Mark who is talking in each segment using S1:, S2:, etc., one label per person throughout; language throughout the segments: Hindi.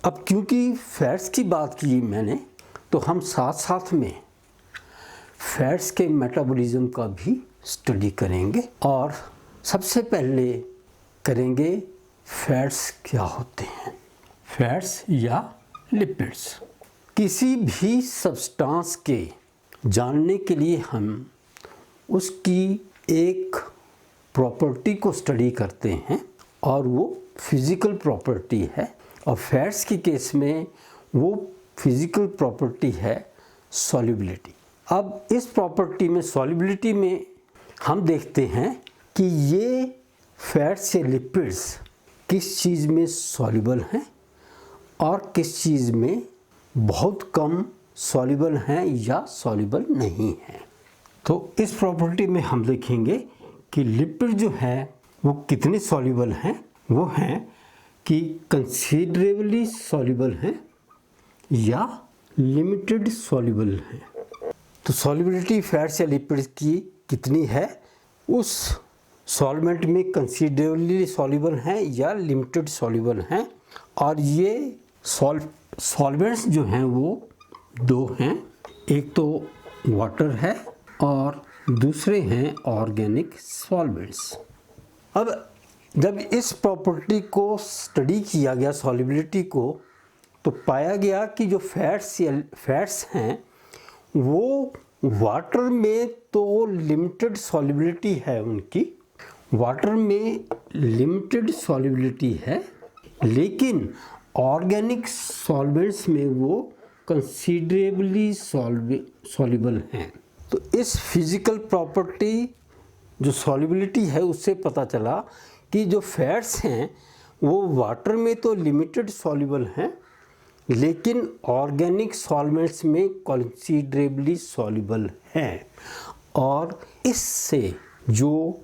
S1: अब क्योंकि फैट्स की बात की मैंने, तो हम साथ साथ में फैट्स के मेटाबॉलिज्म का भी स्टडी करेंगे और सबसे पहले करेंगे फैट्स क्या होते हैं, फैट्स या लिपिड्स। किसी भी सब्सटेंस के जानने के लिए हम उसकी एक प्रॉपर्टी को स्टडी करते हैं और वो फिज़िकल प्रॉपर्टी है, और फैट्स के केस में वो फिज़िकल प्रॉपर्टी है सॉल्युबिलिटी। अब इस प्रॉपर्टी में सॉल्युबिलिटी में हम देखते हैं कि ये फैट्स या लिपिड्स किस चीज़ में सॉल्युबल हैं और किस चीज़ में बहुत कम सॉल्युबल हैं या सॉल्युबल नहीं हैं। तो इस प्रॉपर्टी में हम देखेंगे कि लिपिड जो है वो कितने सॉल्युबल हैं। वो हैं कि कंसीडरेबली सॉल्युबल हैं या लिमिटेड सॉल्युबल हैं। तो सॉल्युबिलिटी फैट्स या लिपिड्स की कितनी है, उस सॉल्वेंट में कंसीडरेबली सॉल्युबल हैं या लिमिटेड सॉल्युबल हैं। और ये सॉल्वेंट्स जो हैं वो दो हैं, एक तो वाटर है और दूसरे हैं ऑर्गेनिक सॉल्वेंट्स। अब जब इस प्रॉपर्टी को स्टडी किया गया सॉल्युबिलिटी को, तो पाया गया कि जो फैट्स हैं वो वाटर में तो लिमिटेड सॉल्युबिलिटी है, उनकी वाटर में लिमिटेड सॉल्युबिलिटी है, लेकिन ऑर्गेनिक सॉल्वेंट्स में वो कंसीडरेबली सॉल्युबल हैं। तो इस फिज़िकल प्रॉपर्टी जो सॉल्युबिलिटी है उससे पता चला कि जो फैट्स हैं वो वाटर में तो लिमिटेड सॉल्युबल हैं, लेकिन ऑर्गेनिक सॉल्वेंट्स में कंसीडरेबली सॉल्युबल हैं। और इससे जो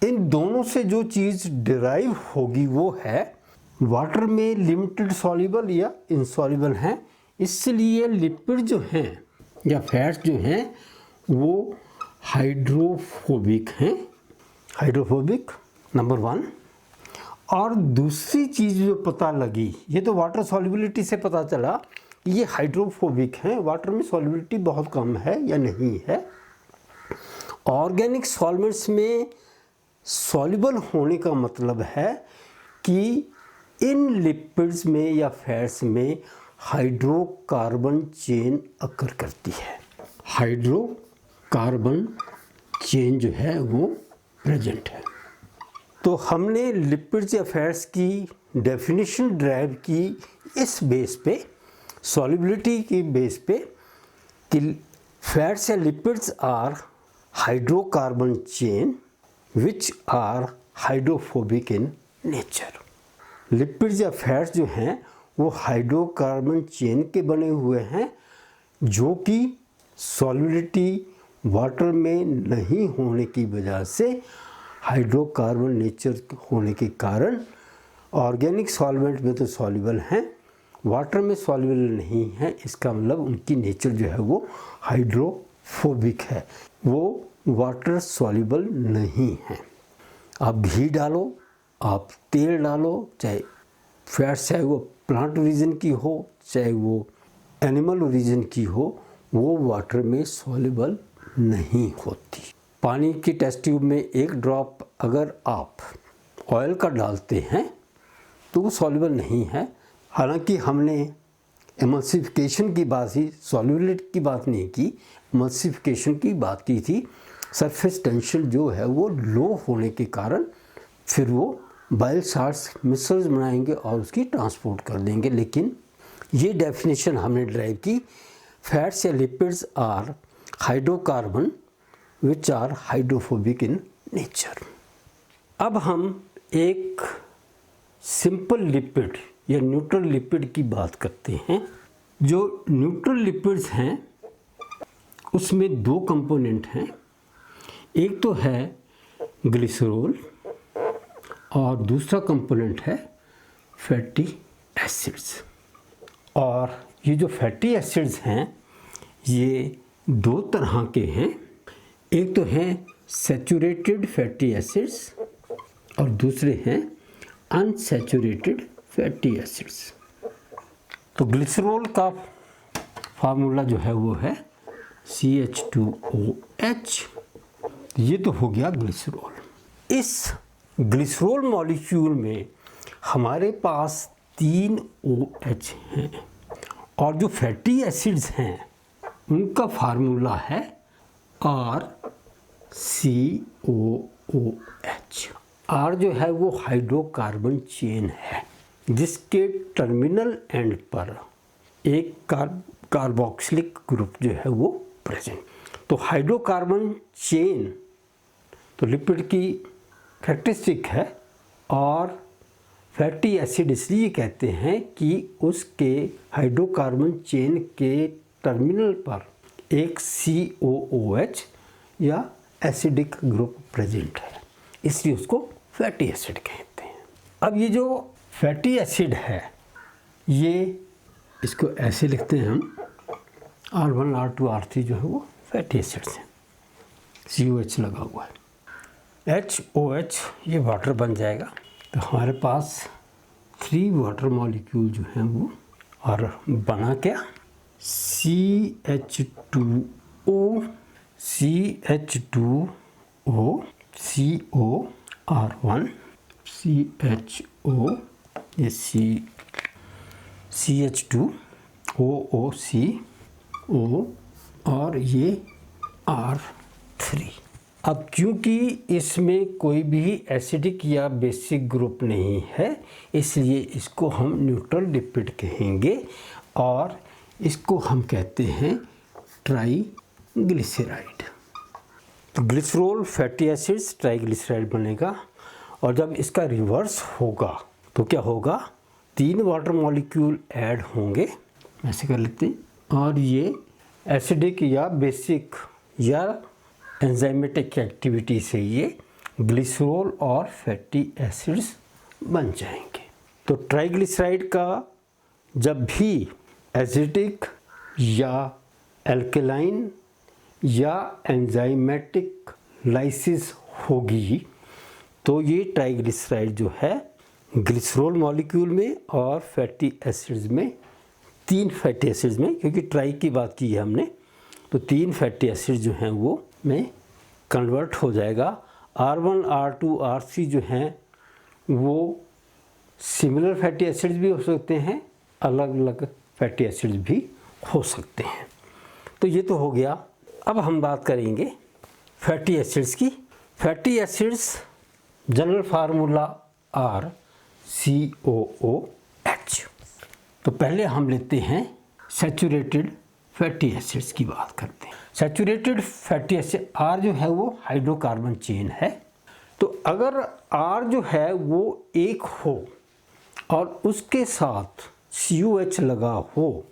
S1: इन दोनों से जो चीज़ डिराइव होगी वो है वाटर में लिमिटेड सॉल्युबल या इनसॉल्युबल हैं। इसलिए लिपिड जो हैं या फैट्स जो हैं वो हाइड्रोफोबिक हैं, हाइड्रोफोबिक नंबर 1। और दूसरी चीज़ जो पता लगी, ये तो वाटर सॉल्युबिलिटी से पता चला ये हाइड्रोफोबिक हैं, वाटर में सॉल्युबिलिटी बहुत कम है या नहीं है। ऑर्गेनिक सॉल्वेंट्स में सॉल्युबल होने का मतलब है कि इन लिपिड्स में या फैट्स में हाइड्रोकार्बन चेन अकर करती है, हाइड्रोकार्बन चेन जो है वो प्रेजेंट है। तो हमने लिपिड्स या फैट्स की डेफिनेशन ड्राइव की इस बेस पे, सॉल्युबिलिटी की बेस पे, कि फैट्स या lipids are hydrocarbon chain which are hydrophobic in nature. Lipids या फैट्स जो हैं वो हाइड्रोकार्बन चेन के बने हुए हैं, जो कि सॉल्युबिलिटी वाटर में नहीं होने की वजह से हाइड्रोकार्बन नेचर होने के कारण ऑर्गेनिक सॉल्वेंट में तो सॉल्युबल हैं, वाटर में सॉल्युबल नहीं है। इसका मतलब उनकी नेचर जो है वो हाइड्रोफोबिक है, वो वाटर सॉल्युबल नहीं है। आप घी डालो, आप तेल डालो, चाहे फैट्स चाहे वो प्लांट ओरिजिन की हो चाहे वो एनिमल ओरिजिन की हो, वो वाटर में सॉल्युबल नहीं होती। पानी की टेस्ट ट्यूब में एक ड्रॉप अगर आप ऑयल का डालते हैं तो वो सॉल्युबल नहीं है। हालांकि हमने एमल्सिफिकेशन की बात ही, सॉल्युबिलिटी की बात नहीं की, एमल्सिफिकेशन की बात की थी। सरफेस टेंशन जो है वो लो होने के कारण फिर वो बाइल साल्ट्स मिक्सर्स बनाएंगे और उसकी ट्रांसपोर्ट कर देंगे। लेकिन ये डेफिनेशन हमने ड्राइव की, फैट्स या lipids are hydrocarbon which are hydrophobic in nature. अब हम एक सिंपल लिपिड या न्यूट्रल लिपिड की बात करते हैं। जो न्यूट्रल लिपिड्स हैं उसमें दो कंपोनेंट हैं, एक तो है ग्लिसरॉल और दूसरा कंपोनेंट है फैटी एसिड्स। और ये जो फैटी एसिड्स हैं ये दो तरह के हैं, एक तो हैं सैचुरेटेड फैटी एसिड्स और दूसरे हैं अनसैचुरेटेड फैटी एसिड्स। तो ग्लिसरॉल का फार्मूला जो है वो है CH2OH। ये तो हो गया ग्लिसरॉल। इस ग्लिसरॉल मॉलिक्यूल में हमारे पास 3 OH हैं और जो फैटी एसिड्स हैं उनका फार्मूला है RCOOH। R जो है वो हाइड्रोकार्बन चेन है जिसके टर्मिनल एंड पर एक कार्बोक्सिलिक ग्रुप जो है वो प्रेजेंट। तो हाइड्रोकार्बन चेन तो लिपिड की कैरेक्टरिस्टिक है और फैटी एसिड इसलिए कहते हैं कि उसके हाइड्रोकार्बन चेन के टर्मिनल पर एक COOH या एसिडिक ग्रुप प्रेजेंट है, इसलिए उसको फैटी एसिड कहते हैं। अब ये जो फैटी एसिड है ये इसको ऐसे लिखते हैं हम R1 R2 R3 जो है वो फैटी एसिड्स हैं, COH लगा हुआ है। HOH ये वाटर बन जाएगा तो हमारे पास 3 वाटर मॉलिक्यूल जो हैं वो, और बना क्या CH2O CH2O COR1 CHO ये CH2 OOCO और ये R3। अब क्योंकि इसमें कोई भी एसिडिक या बेसिक ग्रुप नहीं है इसलिए इसको हम न्यूट्रल लिपिड कहेंगे और इसको हम कहते हैं ट्राइग्लिसराइड। तो ग्लिसरॉल फैटी एसिड्स ट्राइग्लिसराइड बनेगा और जब इसका रिवर्स होगा तो क्या होगा, 3 वाटर मॉलिक्यूल ऐड होंगे, ऐसे कर लेते हैं, और ये एसिडिक या बेसिक या एंजाइमेटिक एक्टिविटी से ये ग्लिसरॉल और फैटी एसिड्स बन जाएंगे। तो ट्राइग्लिसराइड का जब भी एसिडिक या एल्केलाइन या एंजाइमेटिक लाइसिस होगी तो ये ट्राइग्लिसराइड जो है ग्लिसरॉल मॉलिक्यूल में और फैटी एसिड्स में, 3 फैटी एसिड्स में, क्योंकि ट्राई की बात की है हमने, तो 3 फैटी एसिड जो हैं वो में कन्वर्ट हो जाएगा। R1 R2 R3 जो हैं वो सिमिलर फैटी एसिड्स भी हो सकते हैं, अलग अलग फैटी एसिड्स भी हो सकते हैं। तो ये तो हो गया। अब हम बात करेंगे फैटी एसिड्स की। Fatty acids general formula RCOOH। तो पहले हम लेते हैं सैचुरेटेड फैटी एसिड्स की बात करते हैं। सैचुरेटेड फैटी एसिड R जो है वो हाइड्रोकार्बन चेन है, तो अगर R जो है वो एक हो और उसके साथ COH लगा हो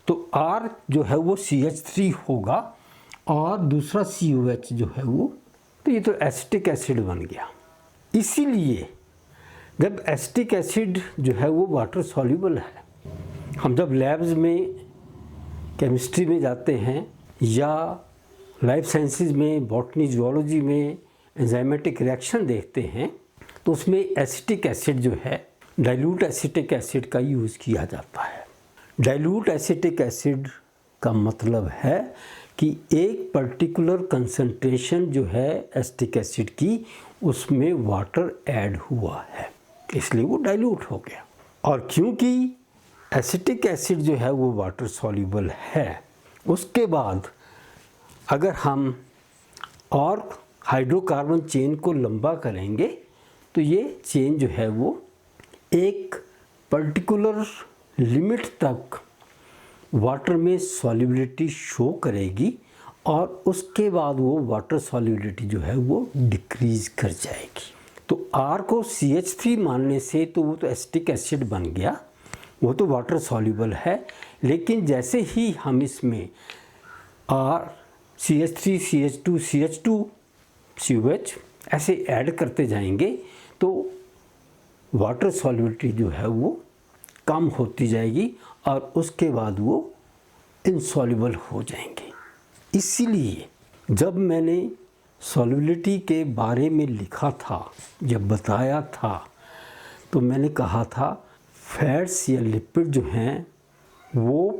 S1: तो R जो है वो CH3 होगा और दूसरा COH जो है वो, तो ये तो एसिटिक एसिड बन गया। इसीलिए जब एसिटिक एसिड जो है वो वाटर सॉल्युबल है, हम जब लैब्स में केमिस्ट्री में जाते हैं या लाइफ साइंसेज में, बॉटनी, जूलॉजी में एंजाइमेटिक रिएक्शन देखते हैं तो उसमें एसिटिक एसिड जो है डाइल्यूट एसिटिक एसिड का यूज़ किया जाता है। डाइल्यूट एसिटिक एसिड का मतलब है कि एक पर्टिकुलर कंसंट्रेशन जो है एसिटिक एसिड की उसमें वाटर ऐड हुआ है, इसलिए वो डाइल्यूट हो गया। और क्योंकि एसिटिक एसिड जो है वो वाटर सॉल्युबल है, उसके बाद अगर हम और हाइड्रोकार्बन चेन को लंबा करेंगे तो ये चेन जो है वो एक पर्टिकुलर लिमिट तक वाटर में सॉल्युबिलिटी शो करेगी और उसके बाद वो वाटर सॉल्युबिलिटी जो है वो डिक्रीज़ कर जाएगी। तो R को CH3 मानने से तो वो तो एसिटिक एसिड बन गया, वो तो वाटर सॉल्युबल है, लेकिन जैसे ही हम इसमें R CH3 CH2 CH2 COH ऐसे ऐड करते जाएंगे तो वाटर सॉल्युबिलिटी जो है वो कम होती जाएगी और उसके बाद वो इनसॉल्युबल हो जाएंगे। इसीलिए जब मैंने सॉल्युबिलिटी के बारे में लिखा था, जब बताया था, तो मैंने कहा था फैट्स या लिपिड जो हैं वो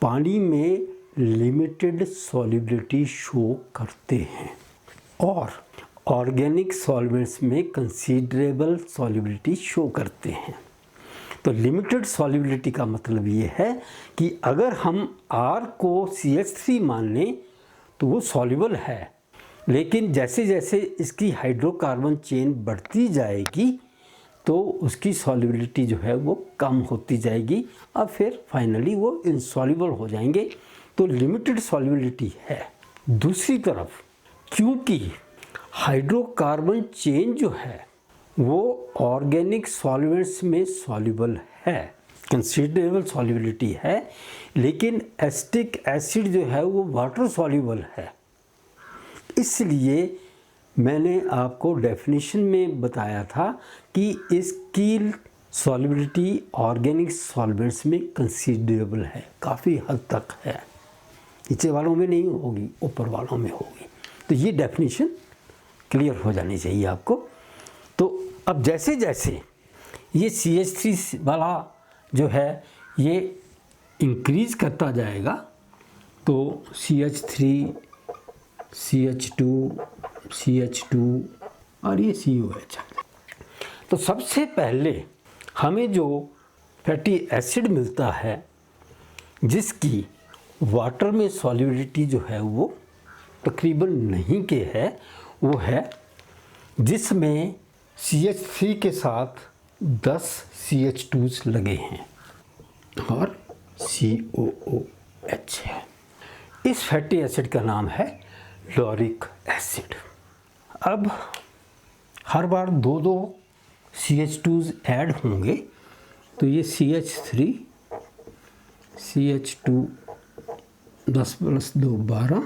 S1: पानी में लिमिटेड सॉल्युबिलिटी शो करते हैं और ऑर्गेनिक सॉल्वेंट्स में कंसीडरेबल सॉल्युबिलिटी शो करते हैं। तो लिमिटेड सॉल्युबिलिटी का मतलब ये है कि अगर हम R को CH3 मान लें तो वो सॉल्युबल है, लेकिन जैसे जैसे इसकी हाइड्रोकार्बन चेन बढ़ती जाएगी तो उसकी सॉल्युबिलिटी जो है वो कम होती जाएगी और फिर फाइनली वो इनसॉल्युबल हो जाएंगे। तो लिमिटेड सॉल्युबिलिटी है। दूसरी तरफ क्योंकि हाइड्रोकार्बन चेन जो है वो ऑर्गेनिक सॉल्वेंट्स में सॉल्युबल है, कंसीडरेबल सॉल्युबिलिटी है, लेकिन एसिटिक एसिड जो है वो वाटर सॉल्युबल है। इसलिए मैंने आपको डेफिनेशन में बताया था कि इसकी सॉल्युबिलिटी ऑर्गेनिक सॉल्वेंट्स में कंसीडरेबल है, काफ़ी हद तक है। नीचे वालों में नहीं होगी, ऊपर वालों में होगी। तो ये डेफिनेशन क्लियर हो जानी चाहिए आपको। तो अब जैसे जैसे ये CH3 वाला जो है ये इंक्रीज़ करता जाएगा तो CH3, CH2, CH2 और ये COH। तो सबसे पहले हमें जो फैटी एसिड मिलता है जिसकी वाटर में सॉल्युबिलिटी जो है वो तकरीबन नहीं के है, वो है जिसमें CH3 के साथ 10 CH2s लगे हैं और COOH है। इस फैटी एसिड का नाम है लॉरिक एसिड। अब हर बार दो दो CH2s ऐड होंगे तो ये CH3, CH2 10 + 2 12,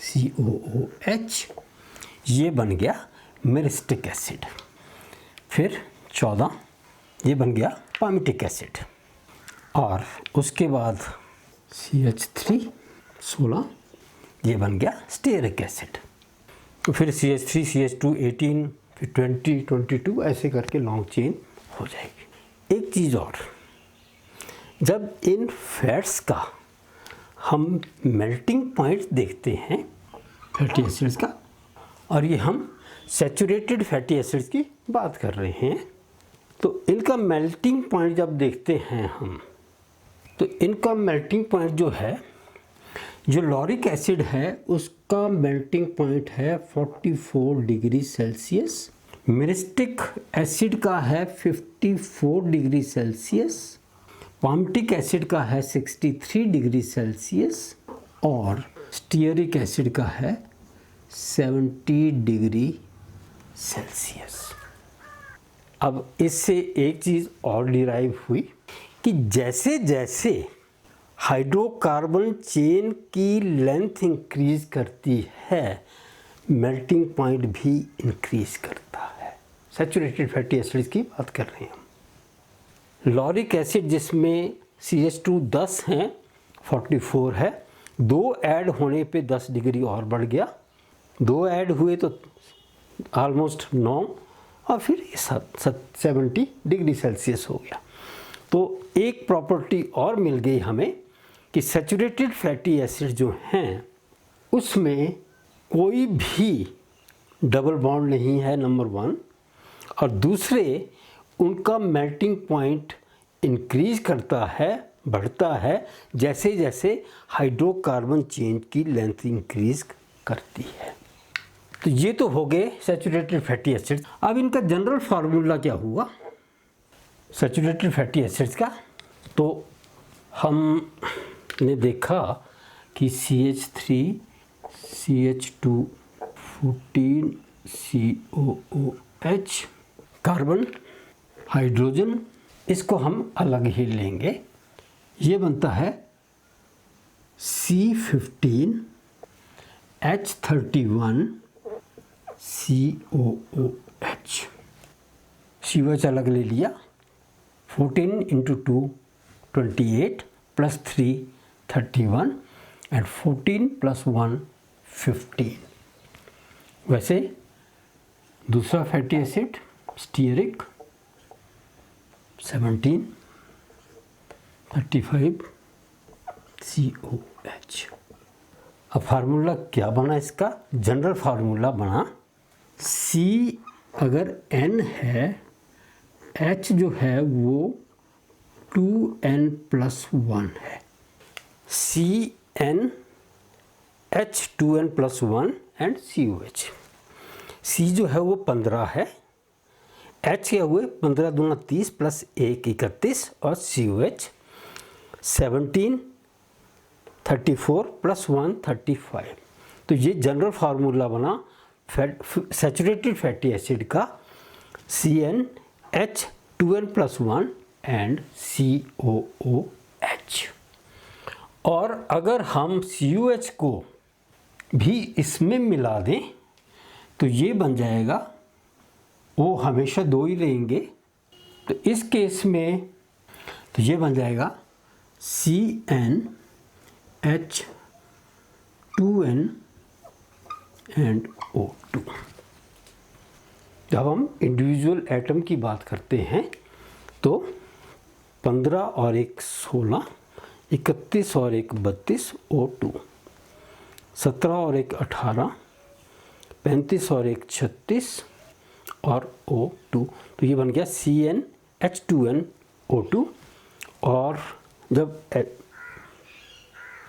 S1: COOH, ये बन गया मेरिस्टिक एसिड। फिर 14 ये बन गया पामिटिक एसिड और उसके बाद CH3 16 ये बन गया स्टेरिक एसिड। तो फिर CH3, CH2 18, फिर 20, 22 ऐसे करके लॉन्ग चेन हो जाएगी। एक चीज़ और, जब इन फैट्स का हम मेल्टिंग पॉइंट देखते हैं फैटी एसिड्स का, और ये हम सैचुरेटेड फैटी एसिड्स की बात कर रहे हैं, तो इनका मेल्टिंग पॉइंट जब देखते हैं हम, तो इनका मेल्टिंग पॉइंट जो है, जो लॉरिक एसिड है उसका मेल्टिंग पॉइंट है 44 डिग्री सेल्सियस, मेरिस्टिक एसिड का है 54 डिग्री सेल्सियस, पामिटिक एसिड का है 63 डिग्री सेल्सियस और स्टीयरिक एसिड का है 70 डिग्री सेल्सियस। अब इससे एक चीज़ और डिराइव हुई कि जैसे जैसे हाइड्रोकार्बन चेन की लेंथ इंक्रीज करती है मेल्टिंग पॉइंट भी इंक्रीज करता है। सैचुरेटेड फैटी एसिड्स की बात कर रहे हैं हम। लॉरिक एसिड जिसमें CH2 10 हैं, 44 है, 2 ऐड होने पे 10 डिग्री और बढ़ गया, 2 ऐड हुए तो ऑलमोस्ट 9 और फिर ये 70 डिग्री सेल्सियस हो गया। तो एक प्रॉपर्टी और मिल गई हमें कि सैचुरेटेड फैटी एसिड जो हैं उसमें कोई भी डबल बॉन्ड नहीं है, नंबर 1, और दूसरे उनका मेल्टिंग पॉइंट इंक्रीज करता है, बढ़ता है जैसे जैसे हाइड्रोकार्बन चेन की लेंथ इंक्रीज करती है। तो ये तो हो गए सैचुरेटेड फैटी एसिड। अब इनका जनरल फार्मूला क्या हुआ सैचुरेटेड फैटी एसिड्स का? तो हमने देखा कि CH3, CH2, 14 COOH, carbon, hydrogen, इसको हम अलग ही लेंगे। ये बनता है C15 H31 COOH। COH अलग ले लिया। 14 × 2 28 + 3 31 and 14 + 1 15। वैसे दूसरा फैटी एसिड स्टीयरिक 17, 35 COH। अब फार्मूला क्या बना इसका? जनरल फार्मूला बना C अगर N है, H जो है वो 2N+1 है। CN H 2N+1 and COH। C जो है वो 15 है, H क्या हुए 15 दूना 30 प्लस 1 31 और COH 17 34 प्लस 1 35। तो ये जनरल फार्मूला बना सैचुरेटेड फैटी एसिड का CN H 2N+1 and COOH। और अगर हम COH को भी इसमें मिला दें तो ये बन जाएगा, वो हमेशा दो ही रहेंगे, तो इस केस में तो ये बन जाएगा CN H 2N and O2। जब हम इंडिविजुअल एटम की बात करते हैं तो 15 और 1 16, 31 और 1 32 O2, 17 और 1 18, 35 और 1 36 और O2। तो ये बन गया CN H2N O2। और जब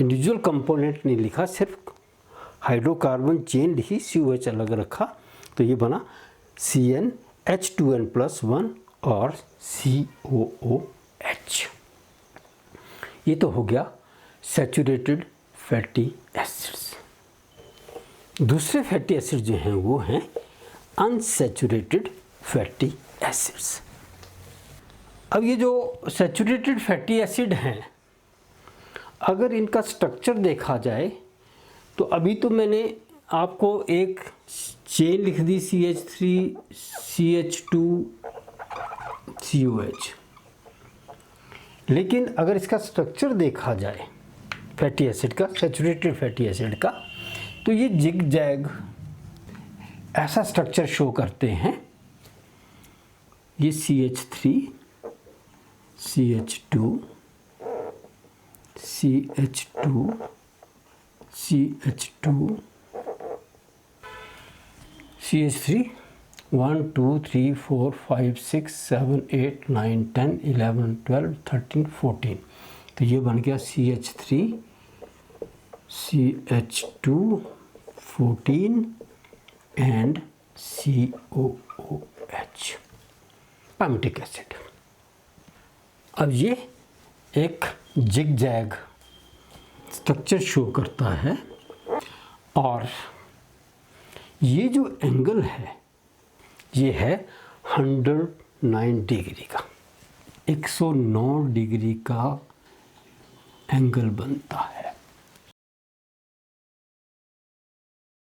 S1: इंडिविजुअल कंपोनेंट नहीं लिखा, सिर्फ हाइड्रोकार्बन चेन लिखी, COH अलग रखा, तो ये बना CN H2N+1 और COOH। ये तो हो गया सैचुरेटेड फैटी एसिड्स। दूसरे फैटी एसिड जो हैं वो हैं अनसैचुरेटेड फैटी एसिड्स। अब ये जो सैचुरेटेड फैटी एसिड हैं, अगर इनका स्ट्रक्चर देखा जाए तो अभी तो मैंने आपको एक चेन लिख दी CH3 CH2 COH, लेकिन अगर इसका स्ट्रक्चर देखा जाए फैटी एसिड का, सैचुरेटेड फैटी एसिड का, तो ये जिग जैग ऐसा स्ट्रक्चर शो करते हैं। ये CH3 CH2 CH2 CH2 CH3 1 2 3 4 5 6 7 8 9 10 11 12 13 14। तो ये बन गया CH3 CH2 14 and COOH पैमेटिक acid. अब ये एक जिग जैग स्ट्रक्चर शो करता है और ये जो एंगल है ये है 109 डिग्री का, 109 डिग्री का एंगल बनता है।